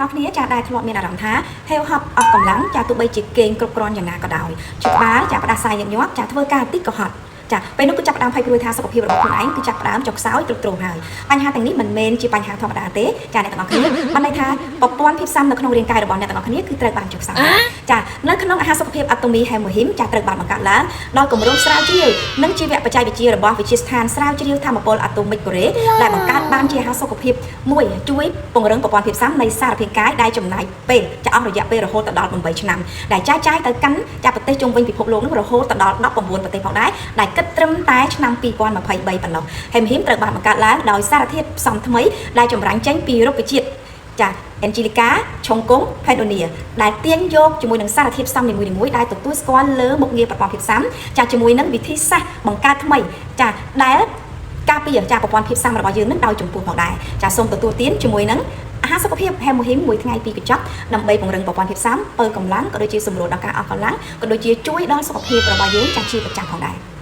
ទាំងគ្នាចាដែលធ្លាប់មានអារម្មណ៍ថាហេវហប់អស់កម្លាំងចាទោះបីជាគេងគ្រប់គ្រាន់យ៉ាងណាក៏ដោយជួបបានចាផ្ដាសាយញឹកញាប់ចាធ្វើការតិចក៏ហត់ចាពេលនោះគឺចាប់ផ្ដើមភ័យព្រួយថាសុខភាពរបស់ខ្លួនឯងគឺចាប់ផ្ដើមចុះខ្សោយទ្រុឌទ្រោមហើយបញ្ហាទាំងនេះមិនមែនជាបញ្ហាធម្មតាទេចាអ្នកទាំងអស់គ្នាបានន័យថាប្រព័ន្ធភាពស៊ាំនៅក្នុងរាងកាយរបស់អ្នកទាំងអស់គ្នាគឺត្រូវបានចុះខ្សោយចានៅក្នុងអាហារសុខភាពអាតូមីហេម៉ូហ៊ីមចាត្រូវបានបង្កើតឡើងដោយគម្រោងស្រាវជ្រាវនិងជីវបច្ចេកវិទ្យារបស់វិទ្យាស្ថានស្រាវជ្រាវថាមពលអាតូមិកកូរ៉េដែលបង្កើតបានជាអាហារសុខភាពមួយជួយពង្រឹងប្រព័ន្ធភាពស៊ាំនៃសារពាង្គកាយដែលចំណាយពេលចាអស់រយៈពេលរហូតដល់8ឆ្នាំដែលចែកចាយទៅកាន់ចាប្រទេសជុំវិញពិភពលោកនោះរហូតដល់19ប្រទេសផងដែរដែលគិតត្រឹមតែឆ្នាំ2023ប៉ុណ្ណោះហេមហ៊ីមត្រូវបានបង្កើតឡើងដោយសារធាតុផ្សំថ្មីដែលចម្រាញ់ចេញពីរុក្ខជាតិចា Angelica ឆុងកុង Pedonia ដែលទាញយកជាមួយនឹងសារធាតុផ្សំនីមួយៗដែលទទួលស្គាល់លើមុខងារប្រព័ន្ធភាពស៊ាំចាជាមួយនឹងវិធីសាស្ត្របង្កើតថ្មីចាដែលការពារចាប្រព័ន្ធភាពស៊ាំរបស់យើងនឹងដោយចំពោះផងដែរចាសូមទទួលទានជាមួយនឹងអាហារសុខភាពហេម៉ូហ៊ីមមួយថ្ងៃពីរកញ្ចប់ដើម្បីពង្រឹងប្រព័ន្ធភាពស៊ាំពើកម្លាំងក៏ដូចជាសម្រួលដល់ការអស់កម្លាំងក៏ដូចជាជួយដល់សុខភាពរបស់យើងចាជាប្រចាំផងដែរ